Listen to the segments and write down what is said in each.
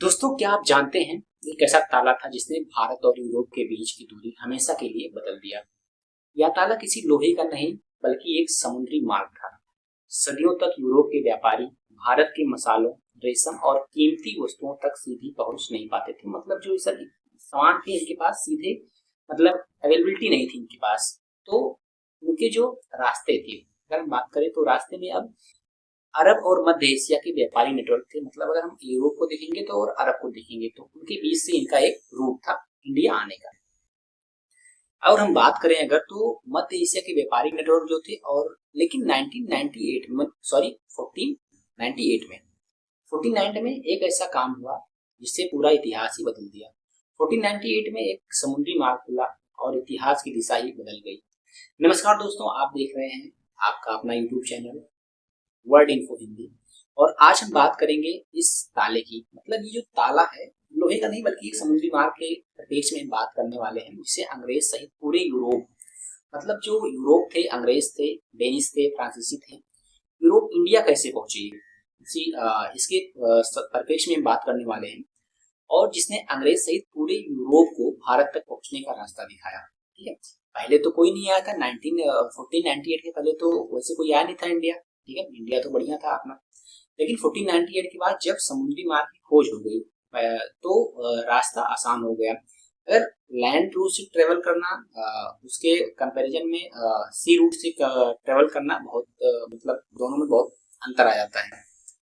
दोस्तों, क्या आप जानते हैं एक ऐसा ताला था जिसने भारत और यूरोप के बीच की दूरी हमेशा के लिए बदल दिया। यह ताला किसी लोहे का नहीं बल्कि एक समुद्री मार्ग था। सदियों तक यूरोप के व्यापारी भारत के मसालों, रेशम और कीमती वस्तुओं तक सीधी पहुंच नहीं पाते थे। मतलब जो सर सामान थे इनके पास सीधे मतलब अवेलेबिलिटी नहीं थी इनके पास। तो उनके जो रास्ते थे, अगर हम बात करें तो रास्ते में अब अरब और मध्य एशिया के व्यापारी नेटवर्क थे। मतलब अगर हम यूरोप को देखेंगे तो और अरब को देखेंगे तो उनके बीच से इनका एक रूट था इंडिया आने का। और हम बात करें अगर तो मध्य एशिया के व्यापारी नेटवर्क जो थे, और लेकिन 1998 में, सॉरी 1498 में 1498 में एक ऐसा काम हुआ जिससे पूरा इतिहास ही बदल दिया। 1498 में एक समुद्री मार्ग खुला और इतिहास की दिशा ही बदल गई। नमस्कार दोस्तों, आप देख रहे हैं आपका अपना YouTube channel word info Hindi. और आज हम बात करेंगे इस ताले की। मतलब ये जो ताला है लोहे का नहीं बल्कि एक समुद्री मार्ग के अपेक्ष में हम बात करने वाले हैं, जिसे अंग्रेज सहित पूरे यूरोप, मतलब जो यूरोप थे, अंग्रेज थे, डेनिश थे, फ्रांसीसी थे, यूरोप इंडिया कैसे पहुंचे इसी इसके परिप्रेक्ष्य में हम बात करने वाले हैं। और जिसने अंग्रेज सहित पूरे यूरोप को भारत तक पहुंचने का रास्ता दिखाया। ठीक है, पहले तो कोई नहीं आया था 1498 के पहले तो वैसे कोई आया नहीं था इंडिया। ठीक है, इंडिया तो बढ़िया था अपना। लेकिन 1498 के बाद जब समुद्री मार्ग की खोज हो गई तो रास्ता आसान हो गया। अगर लैंड रूट से ट्रेवल करना उसके कंपैरिजन में सी रूट से ट्रेवल करना बहुत मतलब दोनों में बहुत अंतर आ जाता है।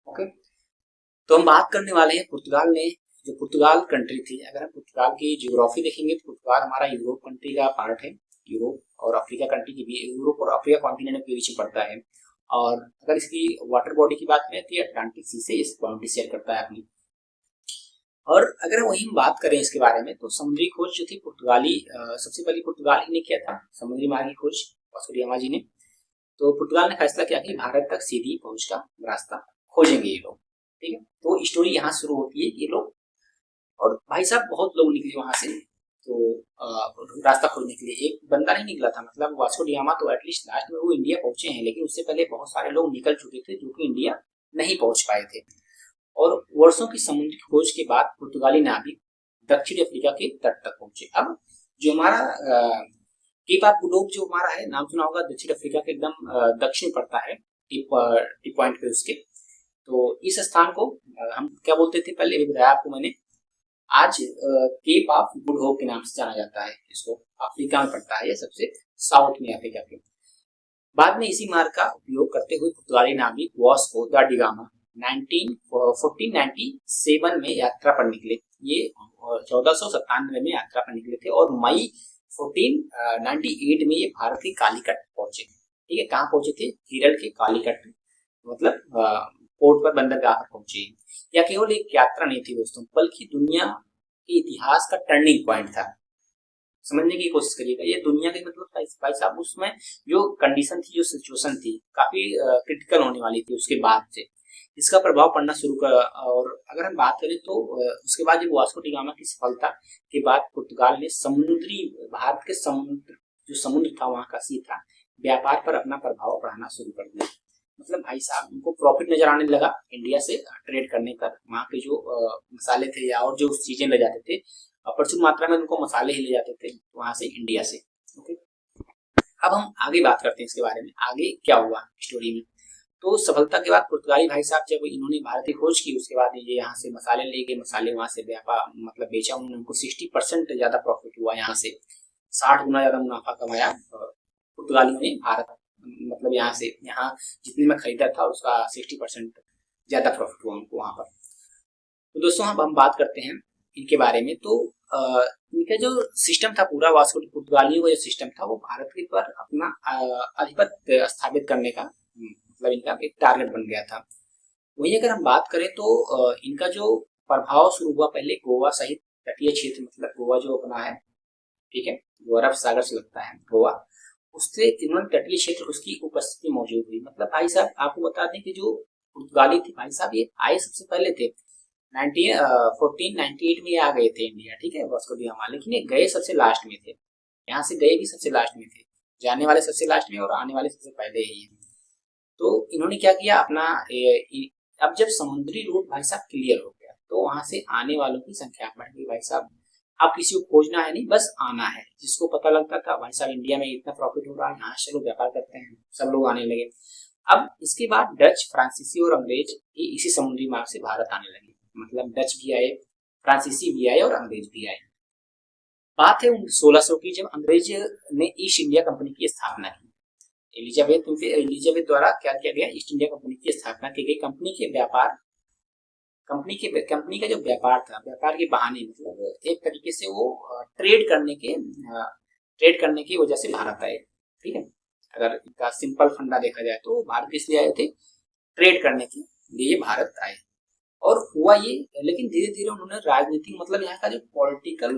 ओके, तो हम बात करने वाले हैं पुर्तगाल ने, जो पुर्तगाल कंट्री थी। अगर हम पुर्तगाल की ज्योग्राफी देखेंगे तो पुर्तगाल हमारा यूरोप कंट्री का पार्ट है। यूरोप और अफ्रीका कंट्री की भी, यूरोप और अफ्रीका कॉन्टिनेंट के बीच में पड़ता है। और अगर इसकी वाटर बॉडी की बात करें तो ये अटलांटिक सी से इस बाउंड्री शेयर करता है अपनी। और अगर वही हम बात करें इसके बारे में तो समुद्री खोज जो थी पुर्तगाली, सबसे पहले पुर्तगाल ही ने किया था समुद्री मार्ग की खोज, वास्को डी गामा जी ने। तो पुर्तगाल ने फैसला किया कि भारत तक सीधी पहुंच का रास्ता खोजेंगे ये लोग। ठीक है, तो स्टोरी यहाँ शुरू होती है कि ये लोग, और भाई साहब बहुत लोग निकले वहां से। तो रास्ता खोजने के लिए एक बंदा नहीं निकला था। मतलब वास्को डी गामा तो एटलीस्ट लास्ट में वो इंडिया पहुंचे हैं, लेकिन उससे पहले बहुत सारे लोग निकल चुके थे जो कि इंडिया नहीं पहुंच पाए थे। और वर्षों की समुद्री खोज के बाद पुर्तगाली नाविक दक्षिण अफ्रीका के तट तक पहुंचे। अब जो हमारा केप ऑफ गुड होप जो हमारा है, नाम सुना होगा, दक्षिण अफ्रीका के एकदम दक्षिण पड़ता है, टिप पॉइंट पे उसके। तो इस स्थान को हम क्या बोलते थे पहले, भी बताया आपको मैंने। आज केप ऑफ गुड होप के नाम से जाना जाता है इसको। अफ्रीका में पड़ता है ये, सबसे साउथ में अफ्रीका के। बाद में इसी मार्ग का उपयोग करते हुए पुर्तगाली नाविक वास्को दा डिगामा 1497 में यात्रा पर निकले। ये 1497 में यात्रा पर निकले थे और मई 1498 में ये भारत के कालीकट पहुंचे। ठीक है, कहाँ पहुंचे थे? केरल के कालीकट, मतलब पोर्ट पर, बंदरगाह पर पहुंचे। यह केवल एक यात्रा नहीं थी दोस्तों, बल्कि दुनिया के इतिहास का टर्निंग पॉइंट था। समझने की कोशिश करिएगा, ये दुनिया के मतलब भाई साहब उसमें जो कंडीशन थी, जो सिचुएशन थी, काफी क्रिटिकल होने वाली थी। उसके बाद से इसका प्रभाव पड़ना शुरू कर। और अगर हम बात करें तो उसके बाद जब वास्को डी गामा की सफलता के बाद पुर्तगाल ने समुद्री, भारत के समुद्र, जो समुद्र था वहां का सी था, व्यापार पर अपना प्रभाव बढ़ाना शुरू कर दिया। मतलब भाई साहब उनको प्रॉफिट नजर आने लगा इंडिया से ट्रेड करने पर। वहां के जो मसाले थे या और जो चीजें ले जाते थे, प्रचुर मात्रा में उनको मसाले ही ले जाते थे वहां से, इंडिया से। ओके, अब हम आगे बात करते हैं इसके बारे में, आगे क्या हुआ स्टोरी में। तो सफलता के बाद पुर्तगाली भाई साहब जब इन्होंने भारत की खोज की, उसके बाद ये यहाँ से मसाले ले गए, मसाले वहां से व्यापार मतलब बेचा उन्होंने, उनको 60% ज्यादा प्रॉफिट हुआ, यहाँ से 60 गुना ज्यादा मुनाफा कमाया पुर्तगालियों ने भारत, मतलब यहाँ से, यहाँ जितने में खरीदा था उसका 60% ज्यादा प्रॉफिट हुआ उनको वहां पर। तो दोस्तों अब हम बात करते हैं इनके बारे में। तो इनका जो सिस्टम था पूरा, वास्को पुर्तगालियों का जो सिस्टम था, वो भारत के पर अपना आधिपत्य स्थापित करने का मतलब इनका एक टारगेट बन गया था। वहीं अगर हम बात करें तो इनका जो प्रभाव शुरू हुआ पहले गोवा सहित तटीय क्षेत्र, मतलब गोवा जो अपना है, ठीक है, जो अरब सागर से लगता है गोवा, उससे इन्होंने तटीय क्षेत्र, उसकी उपस्थिति मौजूद हुई। मतलब भाई साहब आपको बता दें कि जो पुर्तगाली थे भाई साहब, ये आए सबसे पहले थे 1498 में ये आ गए थे इंडिया। ठीक है, वास्को डी गामा, लेकिन ये गए सबसे लास्ट में थे। यहाँ से गए भी सबसे लास्ट में थे, जाने वाले सबसे लास्ट में और आने वाले सबसे पहले ही है। तो इन्होंने क्या किया अपना अब जब समुद्री रूट भाई साहब क्लियर हो गया, तो वहां से आने वालों की संख्या बढ़ गई भाई साहब। अब किसी को खोजना है नहीं, बस आना है। जिसको पता लगता था भाई साहब इंडिया में इतना प्रॉफिट हो रहा है, यहाँ से लोग व्यापार करते हैं, सब लोग आने लगे। अब इसके बाद डच, फ्रांसीसी और अंग्रेज ये इसी समुद्री मार्ग से भारत आने लगे। मतलब डच भी आए, फ्रांसीसी भी आए और अंग्रेज भी आए। बात है 1600 की, जब अंग्रेज ने ईस्ट इंडिया कंपनी की स्थापना की। एलिजाबेथ द्वारा क्या किया गया, ईस्ट इंडिया कंपनी की स्थापना की गई। कंपनी का जो व्यापार था, व्यापार के बहाने मतलब एक तरीके से वो ट्रेड करने की वजह से भारत आए। ठीक है, अगर इनका सिंपल फंडा देखा जाए तो भारत इसलिए आए थे, ट्रेड करने के लिए भारत आए। और हुआ ये, लेकिन धीरे धीरे उन्होंने राजनीति मतलब यहाँ का जो पॉलिटिकल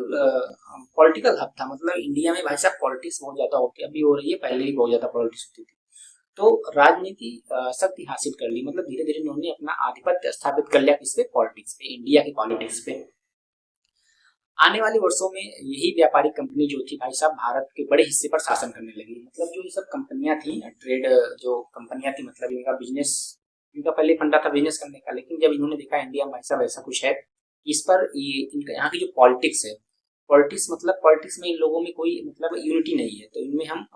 हब था, मतलब इंडिया में भाई साहब पॉलिटिक्स बहुत ज्यादा होती है, अभी हो रही है, पहले भी बहुत ज्यादा पॉलिटिक्स होती थी। तो राजनीति शक्ति हासिल कर ली, मतलब धीरे धीरे उन्होंने अपना आधिपत्य स्थापित कर लिया किस पे, पॉलिटिक्स पे, इंडिया की पॉलिटिक्स पे। आने वाले वर्षों में यही व्यापारिक कंपनी जो थी भाई साहब भारत के बड़े हिस्से पर शासन करने लगी। मतलब जो ये सब कंपनियां थी, ट्रेड जो कंपनियां थी, मतलब इनका बिजनेस, इनका पहले फंडा था बिजनेस करने का, लेकिन जब इन्होंने देखा इंडिया में भाई साहब ऐसा कुछ है, इस पर ये इनका यहाँ की जो पॉलिटिक्स है, पॉलिटिक्स में इन लोगों में कोई मतलब यूनिटी नहीं है, तो इनमें हम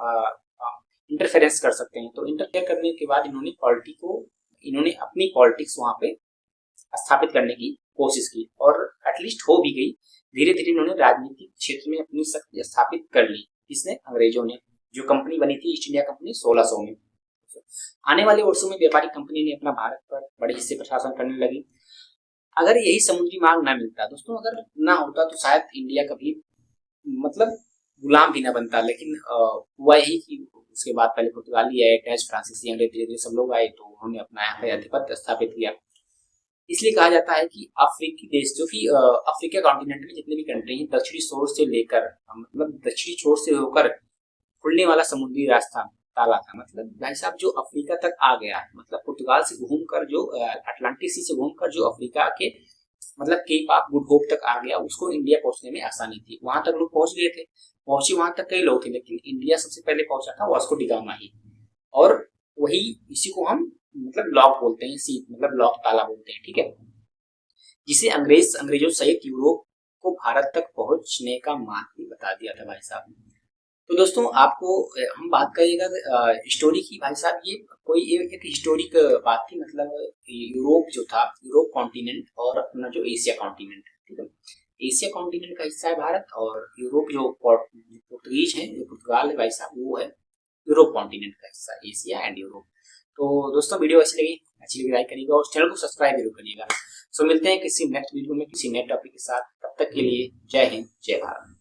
इंटरफेरेंस कर सकते हैं। तो इंटरफेयर करने के बाद इन्होंने अपनी पॉलिटिक्स वहां पे स्थापित करने की कोशिश की, और एटलीस्ट हो भी गई। धीरे धीरे इन्होंने राजनीतिक क्षेत्र में अपनी शक्ति स्थापित कर ली। किसने, अंग्रेजों ने। जो कंपनी बनी थी ईस्ट इंडिया कंपनी 1600 में। आने वाले वर्षों में व्यापारिक कंपनी ने अपना भारत पर बड़े हिस्से पर शासन करने लगी। अगर यही समुद्री मार्ग ना मिलता दोस्तों, अगर ना होता तो शायद इंडिया कभी मतलब गुलाम भी ना बनता। लेकिन हुआ यही कि उसके बाद पहले पुर्तगाली आए, डच, फ्रांसीसी, अंग्रेज, धीरे धीरे सब लोग आए, तो उन्होंने अपना यहाँ पे आधिपत्य स्थापित किया। इसलिए कहा जाता है कि अफ्रीकी देश जो कि अफ्रीका कॉन्टिनेंट में जितने भी कंट्री हैं, दक्षिणी छोर से लेकर मतलब दक्षिणी छोर से होकर खुलने वाला समुद्री रास्ता ताला था। मतलब भाई साहब जो अफ्रीका तक आ गया, मतलब पुर्तगाल से घूमकर जो अटलांटिक सी से घूमकर जो अफ्रीका के मतलब केप ऑफ गुड होप तक आ गया, उसको इंडिया पहुंचने में आसानी थी। वहां तक लोग पहुंच गए थे, पहुंचे वहां तक कई लोग थे, लेकिन इंडिया सबसे पहले पहुंचा था वास्को डी गामा ही। और वही इसी को हम मतलब लॉक बोलते हैं, सी मतलब लॉक ताला बोलते हैं। ठीक है, जिसे अंग्रेजों सहित यूरोप को भारत तक पहुंचने का मार्ग भी बता दिया था भाई साहब। तो दोस्तों आपको हम बात करिएगा स्टोरी की भाई साहब, ये कोई एक हिस्टोरिक बात थी। मतलब यूरोप जो था, यूरोप कॉन्टिनेंट और अपना जो एशिया कॉन्टिनेंट, ठीक है, एशिया कॉन्टिनेंट का हिस्सा है भारत, और यूरोप जो पुर्तगीज है, जो पुर्तगाल है भाई साहब, वो है यूरोप कॉन्टिनेंट का हिस्सा, एशिया एंड यूरोप। तो दोस्तों वीडियो अच्छी लगी लाइक करिएगा और चैनल को सब्सक्राइब जरूर करिएगा। सो मिलते हैं किसी नेक्स्ट वीडियो में किसी नए टॉपिक के साथ, तब तक के लिए जय हिंद, जय भारत।